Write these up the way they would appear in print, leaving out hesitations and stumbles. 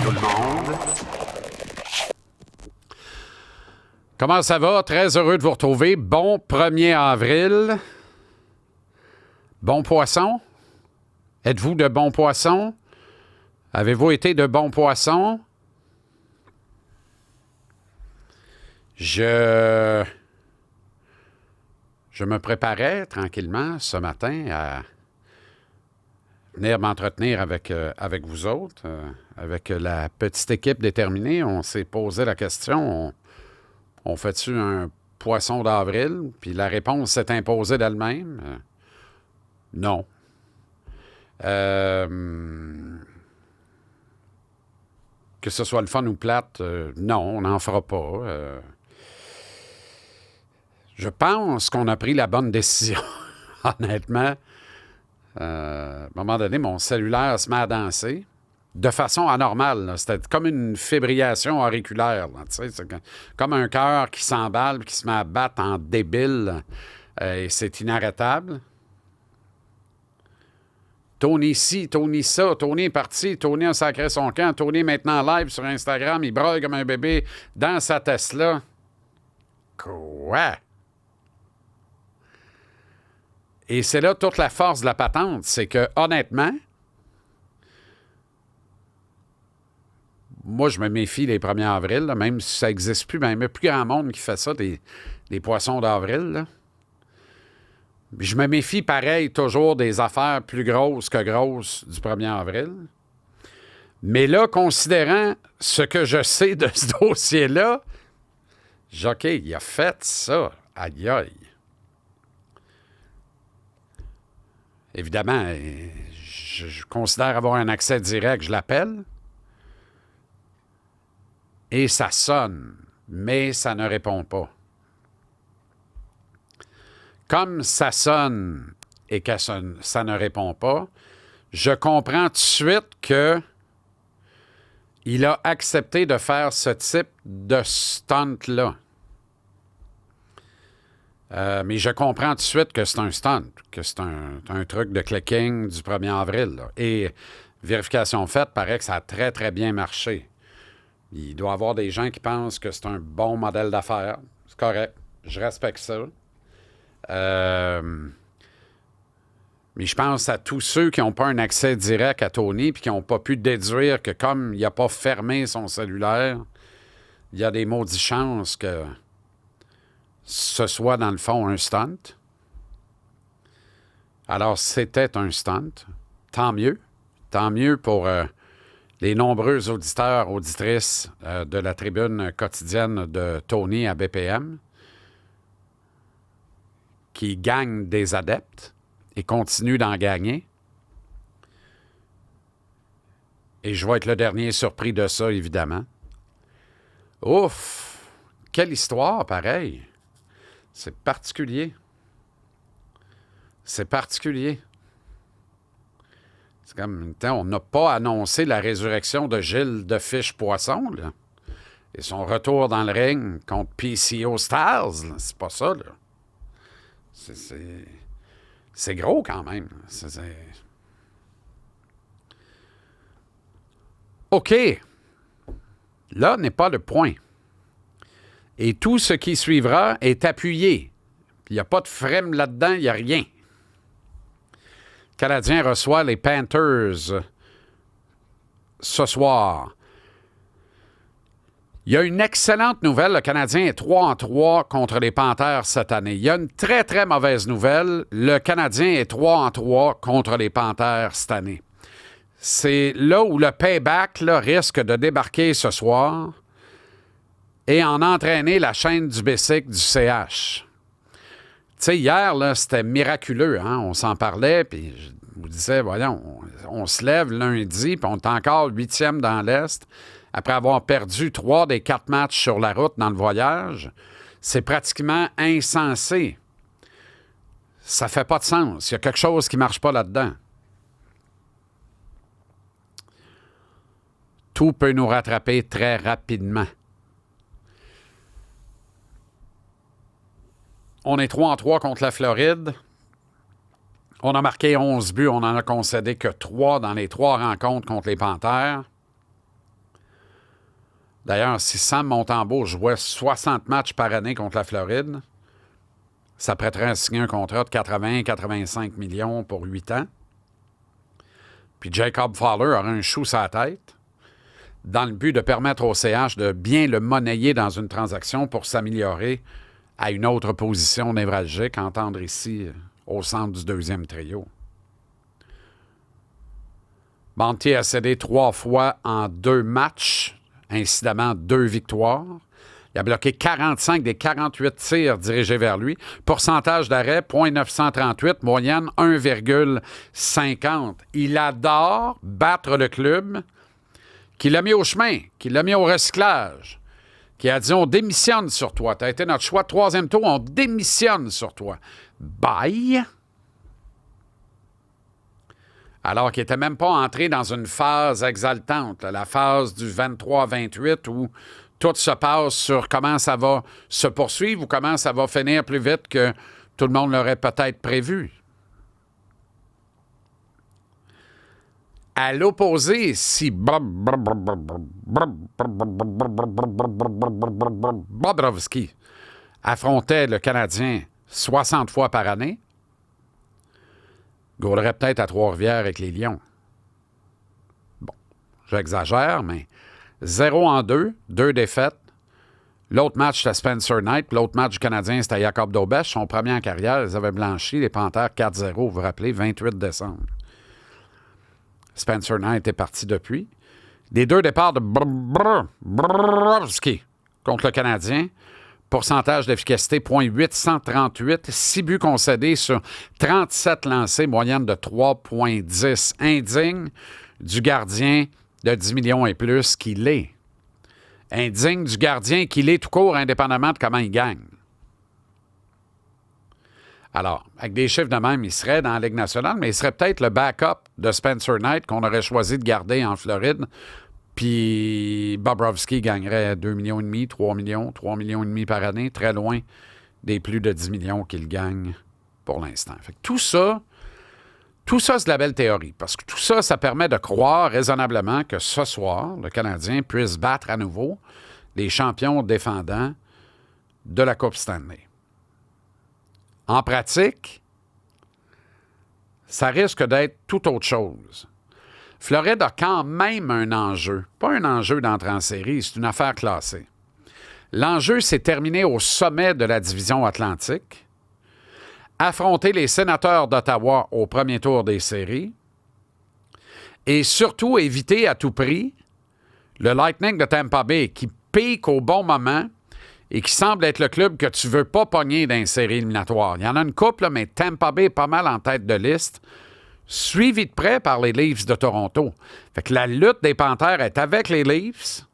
tout le monde. Comment ça va? Très heureux de vous retrouver. Bon 1er avril. Bon poisson? Êtes-vous de bons poissons? Avez-vous été de bons poissons? Je me préparais tranquillement ce matin à venir m'entretenir avec vous autres, avec la petite équipe déterminée. On s'est posé la question, on fait-tu un poisson d'avril? Puis la réponse s'est imposée d'elle-même. Non. Que ce soit le fun ou plate, non, on n'en fera pas. Je pense qu'on a pris la bonne décision, honnêtement. À un moment donné, mon cellulaire se met à danser de façon anormale. Là. C'était comme une fibrillation auriculaire. Là, c'est comme un cœur qui s'emballe, qui se met à battre en débile. Et c'est inarrêtable. Tony ci, Tony ça, Tony est parti, Tony a sacré son camp, Tony est maintenant live sur Instagram, il braille comme un bébé dans sa Tesla. Quoi? Et c'est là toute la force de la patente, c'est que, honnêtement, moi, je me méfie les 1er avril, là, même si ça n'existe plus, même il n'y a plus grand monde qui fait ça, des poissons d'avril, là. Je me méfie pareil toujours des affaires plus grosses que grosses du 1er avril. Mais là, considérant ce que je sais de ce dossier-là, j'ai OK, il a fait ça. Aïe aïe. Évidemment, je considère avoir un accès direct, je l'appelle. Et ça sonne, mais ça ne répond pas. Comme ça sonne et que ça ne répond pas, je comprends tout de suite que il a accepté de faire ce type de stunt-là. Mais je comprends tout de suite que c'est un stunt, que c'est un truc de clicking du 1er avril. Là. Et vérification faite, paraît que ça a très, très bien marché. Il doit y avoir des gens qui pensent que c'est un bon modèle d'affaires. C'est correct. Je respecte ça. Mais je pense à tous ceux qui n'ont pas un accès direct à Tony puis qui n'ont pas pu déduire que comme il n'a pas fermé son cellulaire, il y a des maudites chances que ce soit dans le fond un stunt. Alors, c'était un stunt. Tant mieux. Tant mieux pour les nombreux auditeurs, auditrices de la tribune quotidienne de Tony à BPM qui gagnent des adeptes et continuent d'en gagner. Et je vais être le dernier surpris de ça, évidemment. Ouf! Quelle histoire, pareil! C'est particulier. C'est particulier. C'est comme, on n'a pas annoncé la résurrection de Gilles de Fiche-Poisson, là. Et son retour dans le ring contre PCO Styles, là. C'est pas ça, là. C'est gros quand même. OK. Là n'est pas le point. Et tout ce qui suivra est appuyé. Il n'y a pas de frame là-dedans, il n'y a rien. Le Canadien reçoit les Panthers ce soir. Il y a une excellente nouvelle. Le Canadien est 3-3 contre les Panthers cette année. Il y a une très, très mauvaise nouvelle. Le Canadien est 3-3 contre les Panthers cette année. C'est là où le payback là, risque de débarquer ce soir et en entraîner la chaîne du bicycle du CH. Tu sais, hier, là, c'était miraculeux. Hein? On s'en parlait, puis je vous disais, voyons, on se lève lundi, puis on est encore 8e dans l'Est. Après avoir perdu 3 des 4 matchs sur la route dans le voyage, c'est pratiquement insensé. Ça fait pas de sens. Il y a quelque chose qui marche pas là-dedans. Tout peut nous rattraper très rapidement. On est 3-3 contre la Floride. On a marqué 11 buts. On n'en a concédé que 3 dans les 3 rencontres contre les Panthers. D'ailleurs, si Sam Montembeault jouait 60 matchs par année contre la Floride, ça prêterait à signer un contrat de 80-85 millions pour 8 ans. Puis Jacob Fowler aurait un chou sur la tête dans le but de permettre au CH de bien le monnayer dans une transaction pour s'améliorer à une autre position névralgique, entendre ici au centre du deuxième trio. Monty a cédé 3 fois en 2 matchs, incidemment 2 victoires. Il a bloqué 45 des 48 tirs dirigés vers lui. Pourcentage d'arrêt, .938, moyenne 1,50. Il adore battre le club qui l'a mis au chemin, qui l'a mis au recyclage, qui a dit « On démissionne sur toi. Tu as été notre choix de 3e tour, on démissionne sur toi. » Bye! Alors qu'il n'était même pas entré dans une phase exaltante, là, la phase du 23-28 où tout se passe sur comment ça va se poursuivre ou comment ça va finir plus vite que tout le monde l'aurait peut-être prévu. À l'opposé, si Bobrovsky affrontait le Canadien 60 fois par année, gaulerait peut-être à Trois-Rivières avec les Lions. Bon, j'exagère, mais 0-2, 2 défaites. L'autre match, c'était Spencer Knight. L'autre match du Canadien, c'était Jacob Daubèche. Son premier en carrière, ils avaient blanchi les Panthères 4-0, vous vous rappelez, 28 décembre. Spencer Knight est parti depuis. Les 2 départs de Bobrovsky contre le Canadien. Pourcentage d'efficacité, .838. 6 buts concédés sur 37 lancés, moyenne de 3,10. Indigne du gardien de 10 millions et plus qu'il est. Indigne du gardien qu'il est tout court, indépendamment de comment il gagne. Alors, avec des chiffres de même, il serait dans la Ligue nationale, mais il serait peut-être le backup de Spencer Knight qu'on aurait choisi de garder en Floride. Puis Bobrovsky gagnerait 2,5 millions, 3 millions, 3,5 millions par année, très loin des plus de 10 millions qu'il gagne pour l'instant. Fait que tout ça, c'est de la belle théorie, parce que tout ça, ça permet de croire raisonnablement que ce soir, le Canadien puisse battre à nouveau les champions défendants de la Coupe Stanley. En pratique, ça risque d'être tout autre chose. Floride a quand même un enjeu. Pas un enjeu d'entrer en série, c'est une affaire classée. L'enjeu, c'est terminer au sommet de la division Atlantique, affronter les Sénateurs d'Ottawa au premier tour des séries et surtout éviter à tout prix le Lightning de Tampa Bay qui pique au bon moment et qui semble être le club que tu ne veux pas pogner dans les séries éliminatoires. Il y en a une couple, mais Tampa Bay est pas mal en tête de liste, suivi de près par les Leafs de Toronto. Fait que la lutte des Panthères est avec les Leafs.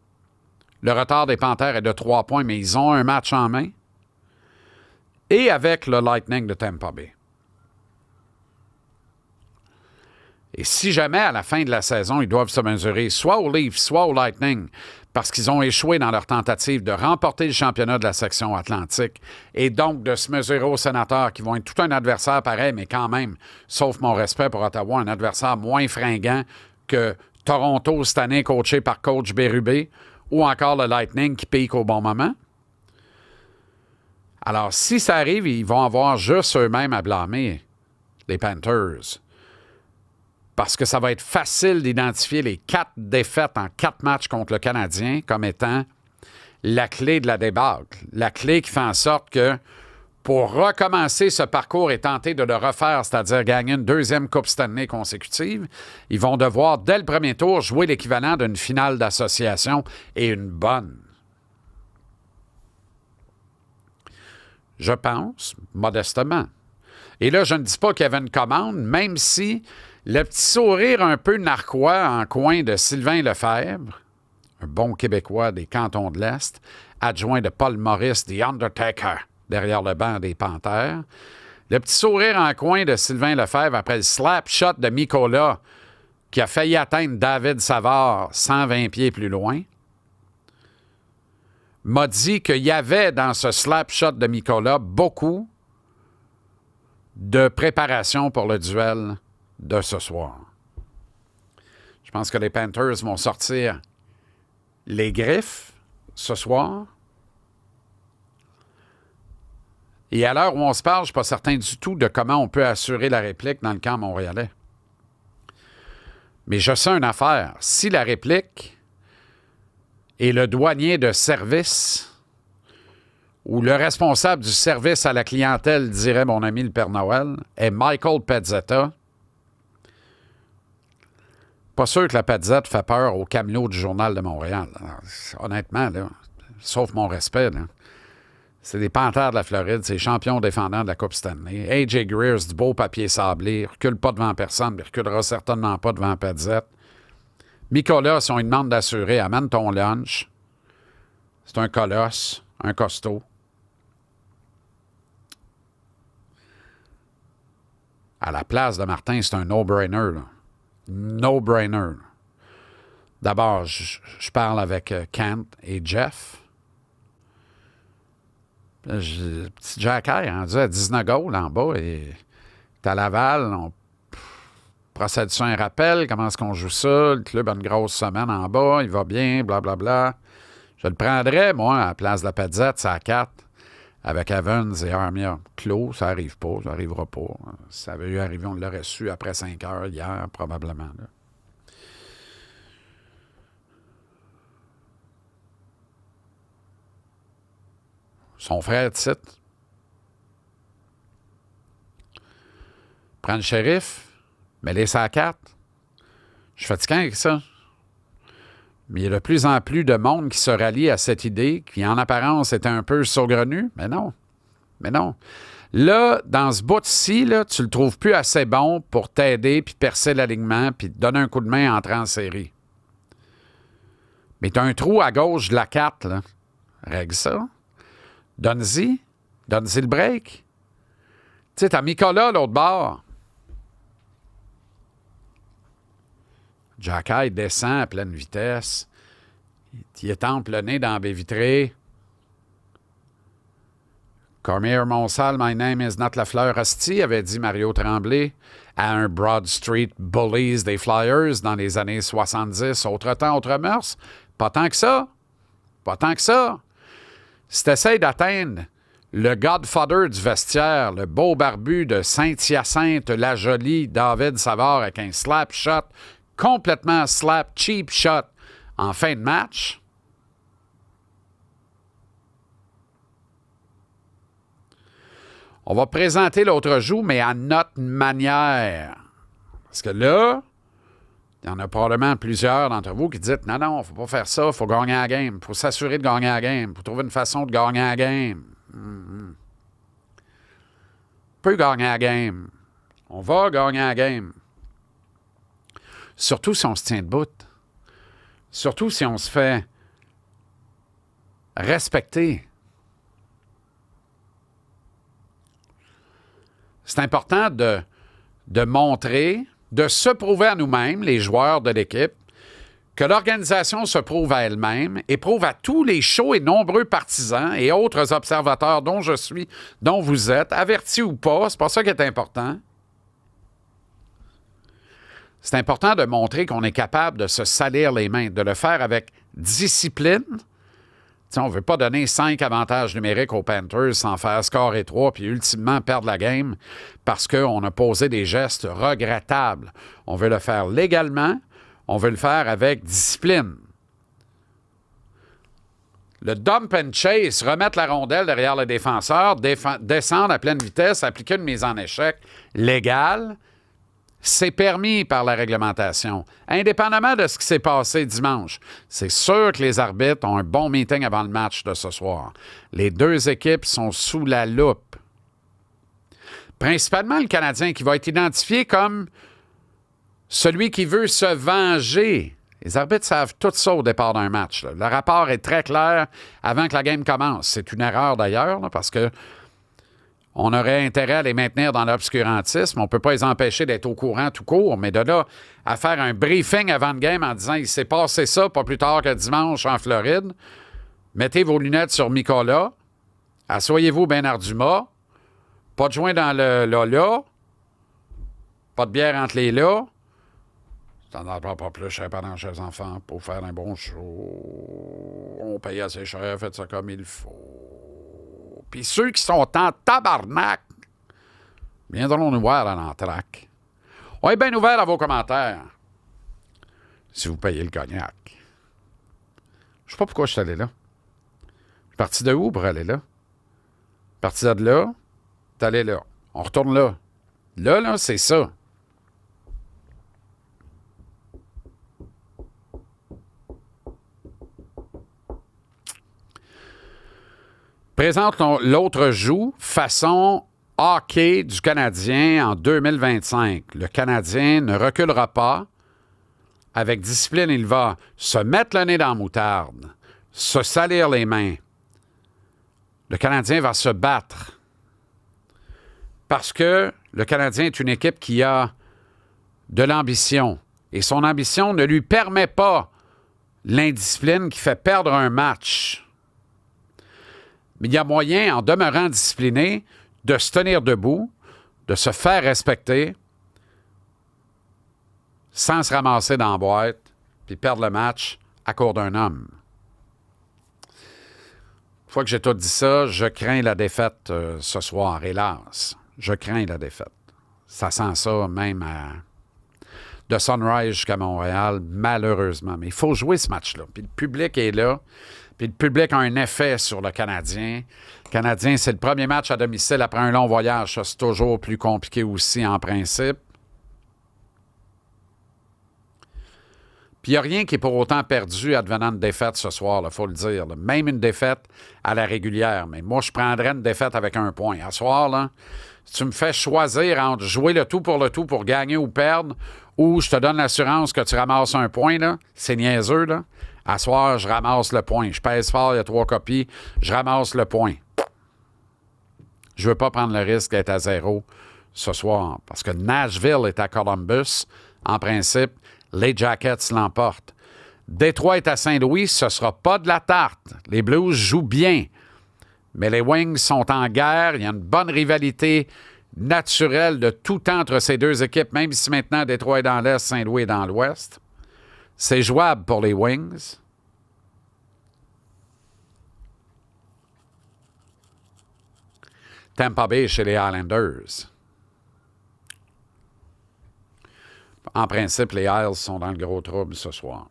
Le retard des Panthères est de 3 points, mais ils ont un match en main. Et avec le Lightning de Tampa Bay. Et si jamais, à la fin de la saison, ils doivent se mesurer soit aux Leafs, soit au Lightning, parce qu'ils ont échoué dans leur tentative de remporter le championnat de la section Atlantique, et donc de se mesurer aux Sénateurs, qui vont être tout un adversaire pareil, mais quand même, sauf mon respect pour Ottawa, un adversaire moins fringant que Toronto cette année, coaché par coach Bérubé, ou encore le Lightning qui pique au bon moment. Alors, si ça arrive, ils vont avoir juste eux-mêmes à blâmer, les Panthers. Parce que ça va être facile d'identifier les 4 défaites en 4 matchs contre le Canadien comme étant la clé de la débâcle. La clé qui fait en sorte que pour recommencer ce parcours et tenter de le refaire, c'est-à-dire gagner une 2e Coupe Stanley consécutive, ils vont devoir, dès le premier tour, jouer l'équivalent d'une finale d'association et une bonne. Je pense, modestement. Et là, je ne dis pas qu'il y avait une commande, même si le petit sourire un peu narquois en coin de Sylvain Lefebvre, un bon Québécois des cantons de l'Est, adjoint de Paul Maurice, The Undertaker, derrière le banc des Panthères. Le petit sourire en coin de Sylvain Lefebvre après le slap shot de Mikola, qui a failli atteindre David Savard 120 pieds plus loin, m'a dit qu'il y avait dans ce slap shot de Mikola beaucoup de préparation pour le duel de ce soir. Je pense que les Panthers vont sortir les griffes, ce soir. Et à l'heure où on se parle, je ne suis pas certain du tout de comment on peut assurer la réplique dans le camp montréalais. Mais je sais une affaire. Si la réplique est le douanier de service ou le responsable du service à la clientèle, dirait mon ami le Père Noël, est Michael Pezzetta, pas sûr que la Pezzetta fait peur au camelot du Journal de Montréal. Alors, honnêtement, là, sauf mon respect, là. C'est des Panthères de la Floride, c'est les champions défendants de la Coupe Stanley. A.J. Greer, c'est du beau papier sablé, il recule pas devant personne, mais il reculera certainement pas devant Pezzetta. Mikola, si on lui demande d'assurer, amène ton lunch. C'est un colosse, un costaud. À la place de Martin, c'est un no-brainer, là. No-brainer. D'abord, je parle avec Kent et Jeff. Petit Jacky, rendu à 19 goals en bas, et t'es à Laval, on procède sur un rappel, comment est-ce qu'on joue ça, le club a une grosse semaine en bas, il va bien, blablabla. Je le prendrais, moi, à la place de la Pezzetta, c'est à 4, avec Evans et Armia. Clos, ça n'arrive pas, ça n'arrivera pas. Si ça avait eu arrivé, on l'aurait su après 5 heures hier, probablement, là. Son frère titre. Prends le shérif, mets-les ça à 4. Je suis fatigué avec ça. Mais il y a de plus en plus de monde qui se rallie à cette idée, qui en apparence était un peu saugrenu. Mais non. Mais non. Là, dans ce bout-ci, là, tu le trouves plus assez bon pour t'aider, puis percer l'alignement, puis te donner un coup de main en entrant en série. Mais tu as un trou à gauche de la 4, là. Règle ça. Donne-y le break. Tu sais, t'as Mikola, l'autre bord. Jacky descend à pleine vitesse. Il étampe le nez dans la baie vitrée. Cormier Monsal, my name is not Lafleur Asti, avait dit Mario Tremblay à un Broad Street Bullies des Flyers dans les années 70. Autre temps, autre mœurs. Pas tant que ça. Pas tant que ça. Si tu essaies d'atteindre le Godfather du vestiaire, le beau barbu de Saint-Hyacinthe-la-Jolie, David Savard, avec un slap shot, complètement slap, cheap shot, en fin de match, on va présenter l'autre joue, mais à notre manière. Parce que là, il y en a probablement plusieurs d'entre vous qui disent « Non, non, il ne faut pas faire ça, il faut gagner la game, il faut s'assurer de gagner la game, il faut trouver une façon de gagner la game. On peut gagner la game. On va gagner la game. » Surtout si on se tient debout. Surtout si on se fait respecter. C'est important de montrer, de se prouver à nous-mêmes, les joueurs de l'équipe, que l'organisation se prouve à elle-même et prouve à tous les chauds et nombreux partisans et autres observateurs dont je suis, dont vous êtes, avertis ou pas, c'est pas ça qui est important. C'est important de montrer qu'on est capable de se salir les mains, de le faire avec discipline. T'sais, on ne veut pas donner 5 avantages numériques aux Panthers sans faire scorer 3 puis ultimement perdre la game parce qu'on a posé des gestes regrettables. On veut le faire légalement, on veut le faire avec discipline. Le dump and chase, remettre la rondelle derrière le défenseur, descendre à pleine vitesse, appliquer une mise en échec légale, c'est permis par la réglementation, indépendamment de ce qui s'est passé dimanche. C'est sûr que les arbitres ont un bon meeting avant le match de ce soir. Les deux équipes sont sous la loupe. Principalement le Canadien, qui va être identifié comme celui qui veut se venger. Les arbitres savent tout ça au départ d'un match, là. Le rapport est très clair avant que la game commence. C'est une erreur d'ailleurs, là, parce que on aurait intérêt à les maintenir dans l'obscurantisme. On ne peut pas les empêcher d'être au courant tout court, mais de là à faire un briefing avant le game en disant « Il s'est passé ça pas plus tard que dimanche en Floride. Mettez vos lunettes sur Mikola. Asseyez-vous Bernard Dumas. Pas de joint dans le là. Pas de bière entre les là. » Ça n'en prend pas plus cher pendant chez les enfants pour faire un bon show. On paye assez cher, faites ça comme il faut. Puis ceux qui sont en tabarnak viendront nous voir à l'entraque. On est bien ouvert à vos commentaires. Si vous payez le cognac. Je sais pas pourquoi je suis allé là. Je suis parti de où pour aller là? Parti de là, t'es allé là. On retourne là. Là, c'est ça. Présente l'autre joue façon hockey du Canadien en 2025. Le Canadien ne reculera pas. Avec discipline, il va se mettre le nez dans la moutarde, se salir les mains. Le Canadien va se battre. Parce que le Canadien est une équipe qui a de l'ambition. Et son ambition ne lui permet pas l'indiscipline qui fait perdre un match. Mais il y a moyen, en demeurant discipliné, de se tenir debout, de se faire respecter, sans se ramasser dans la boîte, puis perdre le match à cause d'un homme. Une fois que j'ai tout dit ça, je crains la défaite ce soir, hélas. Je crains la défaite. Ça sent ça même de Sunrise jusqu'à Montréal, malheureusement. Mais il faut jouer ce match-là. Puis le public est là. Puis le public a un effet sur le Canadien. Le Canadien, c'est le premier match à domicile après un long voyage. Ça, c'est toujours plus compliqué aussi en principe. Puis il n'y a rien qui est pour autant perdu advenant une défaite ce soir, il faut le dire. Là. Même une défaite à la régulière. Mais moi, je prendrais une défaite avec un point. À ce soir, là, si tu me fais choisir entre jouer le tout pour gagner ou perdre, ou je te donne l'assurance que tu ramasses un point, là, c'est niaiseux. Là. À ce soir, je ramasse le point. Je pèse fort, il y a 3 copies, je ramasse le point. Je ne veux pas prendre le risque d'être à 0 ce soir. Parce que Nashville est à Columbus, en principe. Les Jackets l'emportent. Détroit est à Saint-Louis, ce ne sera pas de la tarte. Les Blues jouent bien. Mais les Wings sont en guerre. Il y a une bonne rivalité naturelle de tout temps entre ces deux équipes, même si maintenant Détroit est dans l'Est, Saint-Louis est dans l'Ouest. C'est jouable pour les Wings. Tampa Bay chez les Islanders. En principe, les Isles sont dans le gros trouble ce soir.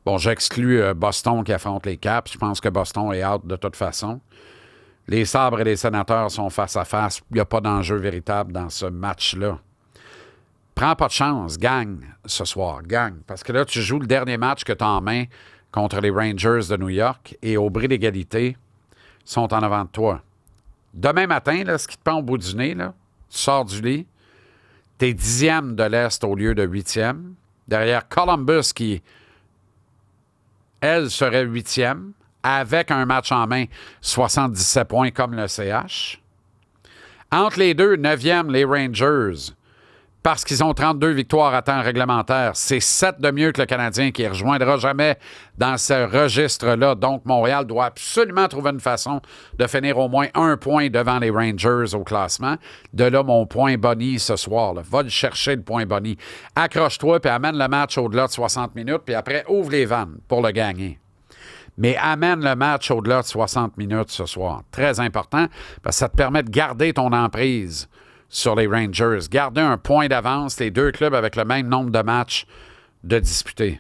Bon, j'exclus Boston qui affronte les Caps. Je pense que Boston est out de toute façon. Les Sabres et les Sénateurs sont face à face. Il n'y a pas d'enjeu véritable dans ce match-là. Prends pas de chance. Gagne ce soir. Gagne. Parce que là, tu joues le dernier match que tu as en main contre les Rangers de New York et au bris d'égalité, sont en avant de toi. Demain matin, là, ce qui te prend au bout du nez, là, tu sors du lit, t'es 10e de l'Est au lieu de 8e. Derrière Columbus qui, elle, serait 8e, avec un match en main, 77 points comme le CH. Entre les deux, 9e, les Rangers, parce qu'ils ont 32 victoires à temps réglementaire. C'est 7 de mieux que le Canadien qui ne rejoindra jamais dans ce registre-là. Donc, Montréal doit absolument trouver une façon de finir au moins 1 point devant les Rangers au classement. De là, mon point Bonnie ce soir. Là. Va le chercher, le point Bonnie. Accroche-toi, puis amène le match au-delà de 60 minutes, puis après, ouvre les vannes pour le gagner. Mais amène le match au-delà de 60 minutes ce soir. Très important, parce que ça te permet de garder ton emprise sur les Rangers. Garder un point d'avance, les deux clubs avec le même nombre de matchs de disputés.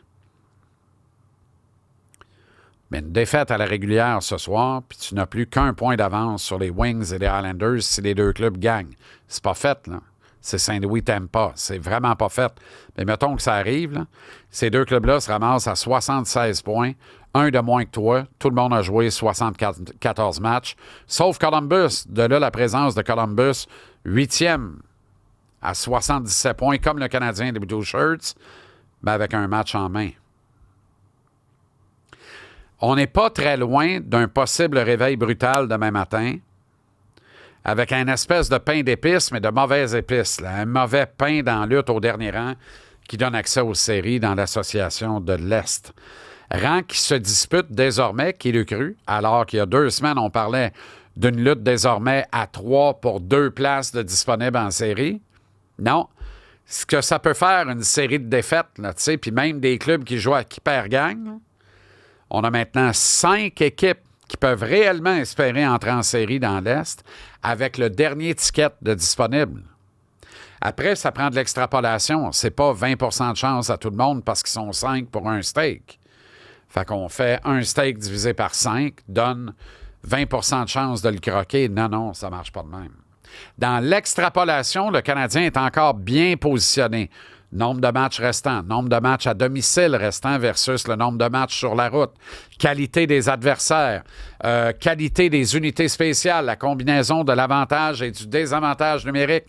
Mais une défaite à la régulière ce soir, puis tu n'as plus qu'un point d'avance sur les Wings et les Islanders si les deux clubs gagnent. C'est pas fait, là. C'est Saint-Louis t'aime pas. C'est vraiment pas fait. Mais mettons que ça arrive, là. Ces deux clubs-là se ramassent à 76 points, un de moins que toi. Tout le monde a joué 74 matchs, sauf Columbus. De là, la présence de Columbus, 8e à 77 points, comme le Canadien des Blue Shirts, mais avec un match en main. On n'est pas très loin d'un possible réveil brutal demain matin, avec un espèce de pain d'épices, mais de mauvaises épices. Là. Un mauvais pain dans la lutte au dernier rang qui donne accès aux séries dans l'association de l'Est. Rang qui se dispute désormais, qui l'eût cru, alors qu'il y a 2 semaines, on parlait d'une lutte désormais à 3 pour 2 places de disponibles en série. Non, ce que ça peut faire une série de défaites, là, tu sais, puis même des clubs qui perdent gagnent. On a maintenant 5 équipes qui peuvent réellement espérer entrer en série dans l'Est avec le dernier ticket de disponible. Après, ça prend de l'extrapolation. C'est pas 20 de chance à tout le monde parce qu'ils sont 5 pour un steak. Fait qu'on fait un steak divisé par 5, donne 20 de chance de le croquer. Non, ça marche pas de même. Dans l'extrapolation, le Canadien est encore bien positionné. Nombre de matchs restants, nombre de matchs à domicile restants versus le nombre de matchs sur la route, qualité des adversaires, qualité des unités spéciales, la combinaison de l'avantage et du désavantage numérique.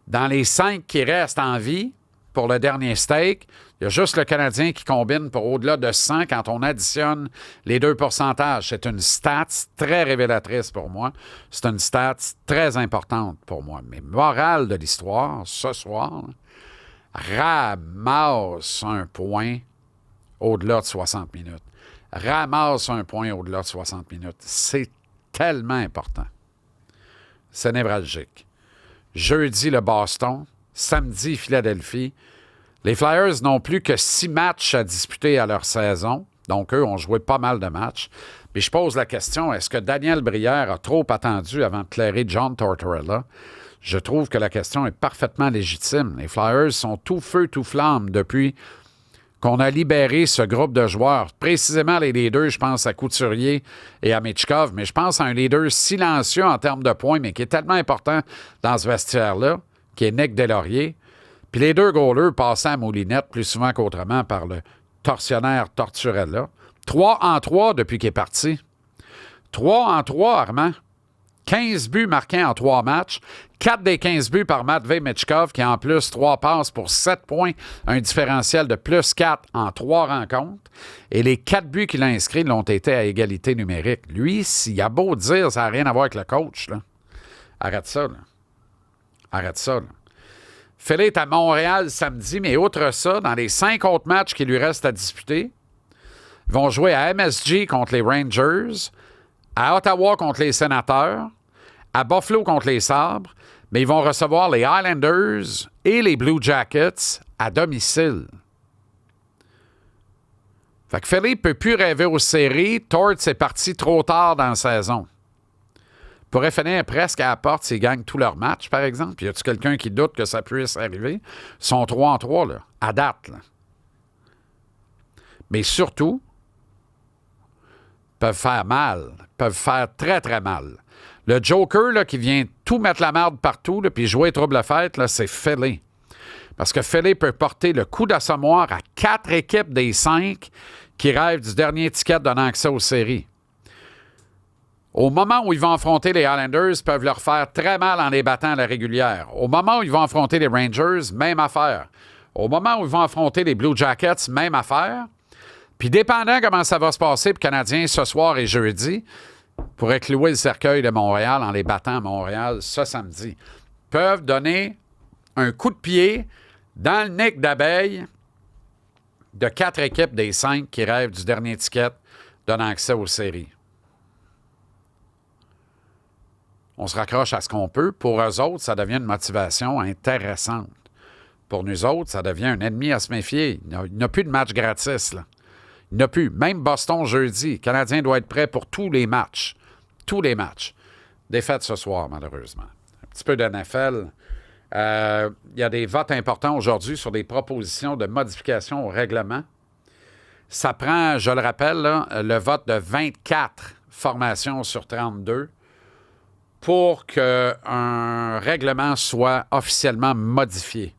Dans les 5 qui restent en vie pour le dernier steak, il y a juste le Canadien qui combine pour au-delà de 100 quand on additionne les 2 pourcentages. C'est une stat très révélatrice pour moi. C'est une stat très importante pour moi. Mais morale de l'histoire, ce soir, ramasse un point au-delà de 60 minutes. Ramasse un point au-delà de 60 minutes. C'est tellement important. C'est névralgique. Jeudi, le Boston. Samedi, Philadelphie. Les Flyers n'ont plus que 6 matchs à disputer à leur saison. Donc, eux ont joué pas mal de matchs. Mais je pose la question, est-ce que Daniel Brière a trop attendu avant de clairer John Tortorella? Je trouve que la question est parfaitement légitime. Les Flyers sont tout feu, tout flamme depuis qu'on a libéré ce groupe de joueurs. Précisément les leaders, je pense à Couturier et à Michkov, mais je pense à un leader silencieux en termes de points, mais qui est tellement important dans ce vestiaire-là, qui est Nick Deslauriers. Puis les 2 goalers passaient à Moulinette plus souvent qu'autrement par le tortionnaire Torturella. 3-3 depuis qu'il est parti. 3-3, Armand. 15 buts marqués en 3 matchs. 4 des 15 buts par Matvei Michkov, qui a en plus 3 passes pour 7 points, un différentiel de plus 4 en 3 rencontres. Et les 4 buts qu'il a inscrits l'ont été à égalité numérique. Lui, s'il a beau dire, ça n'a rien à voir avec le coach, là. Arrête ça, là. Arrête ça, là. Philly est à Montréal samedi, mais outre ça, dans les 5 autres matchs qui lui restent à disputer, ils vont jouer à MSG contre les Rangers, à Ottawa contre les Sénateurs, à Buffalo contre les Sabres, mais ils vont recevoir les Islanders et les Blue Jackets à domicile. Fait que Philly ne peut plus rêver aux séries. Torts est parti trop tard dans la saison. Il pourrait finir presque à la porte s'ils gagnent tous leurs matchs, par exemple. Y a-t-il quelqu'un qui doute que ça puisse arriver? Ils sont 3-3, là, à date. Là. Mais surtout, peuvent faire mal. Peuvent faire très, très mal. Le Joker là, qui vient tout mettre la merde partout là, puis jouer trouble-fête, là, c'est Philly. Parce que Philly peut porter le coup d'assommoir à 4 équipes des 5 qui rêvent du dernier ticket donnant accès aux séries. Au moment où ils vont affronter les Islanders, ils peuvent leur faire très mal en les battant à la régulière. Au moment où ils vont affronter les Rangers, même affaire. Au moment où ils vont affronter les Blue Jackets, même affaire. Puis dépendant comment ça va se passer pour les Canadiens ce soir et jeudi, pourraient clouer le cercueil de Montréal en les battant à Montréal ce samedi. Peuvent donner un coup de pied dans le nec d'abeille de 4 équipes des 5 qui rêvent du dernier ticket donnant accès aux séries. On se raccroche à ce qu'on peut. Pour eux autres, ça devient une motivation intéressante. Pour nous autres, ça devient un ennemi à se méfier. Il n'y a plus de match gratis, là. Il n'y en a plus. Même Boston jeudi. Le Canadien doit être prêt pour tous les matchs. Tous les matchs. Défaite ce soir, malheureusement. Un petit peu de NFL. Il y a des votes importants aujourd'hui sur des propositions de modification au règlement. Ça prend, je le rappelle, là, le vote de 24 formations sur 32 pour qu'un règlement soit officiellement modifié.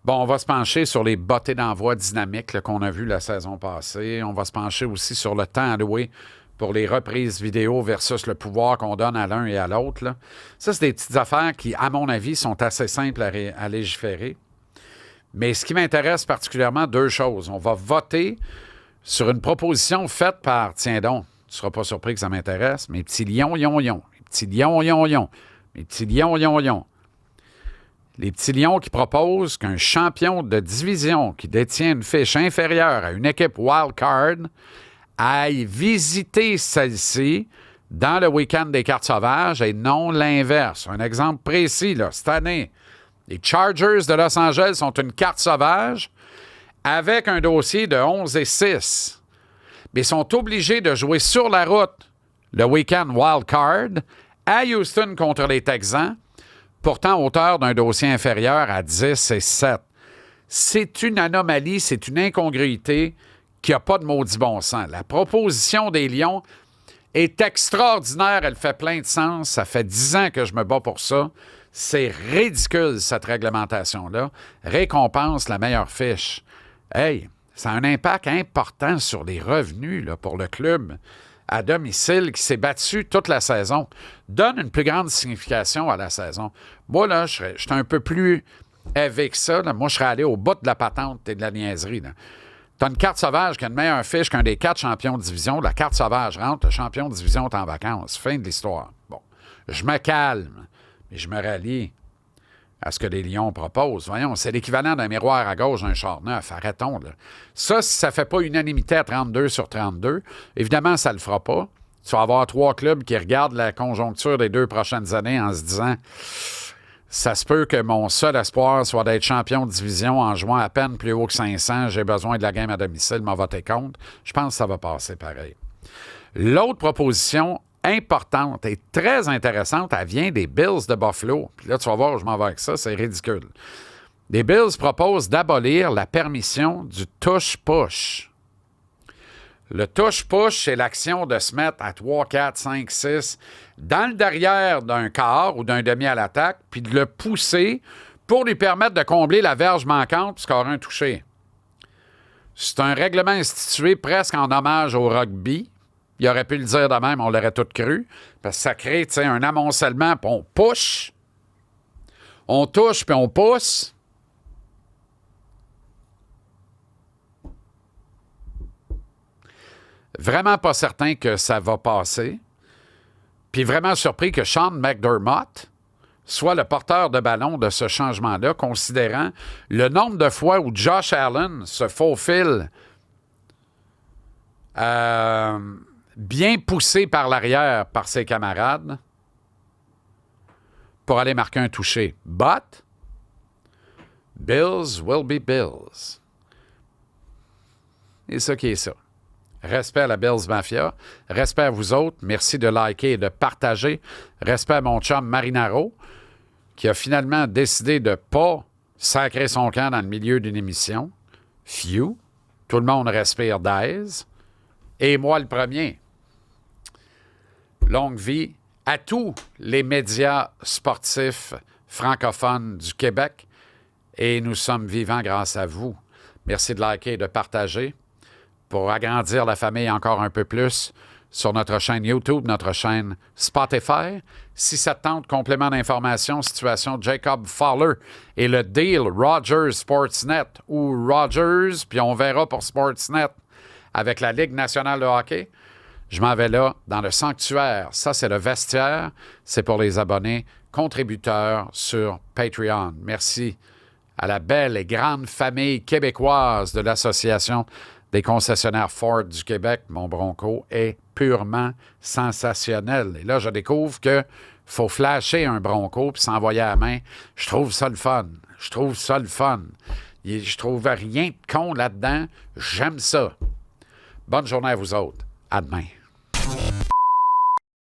Bon, on va se pencher sur les bottées d'envoi dynamiques là, qu'on a vues la saison passée. On va se pencher aussi sur le temps alloué pour les reprises vidéo versus le pouvoir qu'on donne à l'un et à l'autre. Là. Ça, c'est des petites affaires qui, à mon avis, sont assez simples à légiférer. Mais ce qui m'intéresse particulièrement, 2 choses. On va voter sur une proposition faite par, tiens donc, tu ne seras pas surpris que ça m'intéresse, mes petits lions, yon. Les petits lions, yon. Mes petits lions, yon. Les petits lions qui proposent qu'un champion de division qui détient une fiche inférieure à une équipe wildcard aille visiter celle-ci dans le week-end des cartes sauvages et non l'inverse. Un exemple précis, là, cette année, Les Chargers de Los Angeles sont une carte sauvage avec un dossier de 11-6. Mais sont obligés de jouer sur la route le week-end wild card à Houston contre les Texans, pourtant auteur d'un dossier inférieur à 10-7. C'est une anomalie, c'est une incongruité qui n'a pas de maudit bon sens. La proposition des Lions est extraordinaire, elle fait plein de sens. Ça fait 10 ans que je me bats pour ça. C'est ridicule, cette réglementation-là. Récompense la meilleure fiche. Hey, ça a un impact important sur les revenus là, pour le club à domicile qui s'est battu toute la saison. Donne une plus grande signification à la saison. Moi, là, je serais un peu plus avec ça. Là. Moi, je serais allé au bout de la patente et de la niaiserie. Tu as une carte sauvage qui a une meilleure fiche qu'un des 4 champions de division. La carte sauvage rentre, le champion de division est en vacances. Fin de l'histoire. Bon, je me calme, mais je me rallie à ce que les Lions proposent. Voyons, c'est l'équivalent d'un miroir à gauche d'un char neuf. Arrêtons, là. Ça, si ça ne fait pas unanimité à 32-32, évidemment, ça ne le fera pas. Tu vas avoir 3 clubs qui regardent la conjoncture des 2 prochaines années en se disant ça se peut que mon seul espoir soit d'être champion de division en jouant à peine plus haut que 500. J'ai besoin de la game à domicile, m'en voter contre. Je pense que ça va passer pareil. L'autre proposition importante et très intéressante, elle vient des Bills de Buffalo. Puis là, tu vas voir où je m'en vais avec ça, c'est ridicule. Les Bills proposent d'abolir la permission du touche-push. Le touche-push, c'est l'action de se mettre à 3, 4, 5, 6 dans le derrière d'un quart ou d'un demi à l'attaque, puis de le pousser pour lui permettre de combler la verge manquante puis scorer un touché. C'est un règlement institué presque en hommage au rugby. Il aurait pu le dire de même, on l'aurait tout cru, parce que ça crée un amoncellement, puis on push, on touche, puis on pousse. Vraiment pas certain que ça va passer. Puis vraiment surpris que Sean McDermott soit le porteur de ballon de ce changement-là, considérant le nombre de fois où Josh Allen se faufile bien poussé par l'arrière par ses camarades pour aller marquer un touché. But, Bills will be Bills. Et ça qui est ça. Respect à la Bills Mafia. Respect à vous autres. Merci de liker et de partager. Respect à mon chum Marinaro, qui a finalement décidé de ne pas sacrer son camp dans le milieu d'une émission. Phew. Tout le monde respire d'aise. Et moi le premier. Longue vie à tous les médias sportifs francophones du Québec. Et nous sommes vivants grâce à vous. Merci de liker et de partager pour agrandir la famille encore un peu plus sur notre chaîne YouTube, notre chaîne Spotify. Si ça te tente, complément d'information, situation Jacob Fowler et le deal Rogers Sportsnet ou Rogers, puis on verra pour Sportsnet avec la Ligue nationale de hockey. Je m'en vais là, dans le sanctuaire. Ça, c'est le vestiaire. C'est pour les abonnés contributeurs sur Patreon. Merci à la belle et grande famille québécoise de l'Association des concessionnaires Ford du Québec. Mon Bronco est purement sensationnel. Et là, je découvre qu'il faut flasher un Bronco puis s'envoyer à la main. Je trouve ça le fun. Je trouve rien de con là-dedans. J'aime ça. Bonne journée à vous autres. À demain.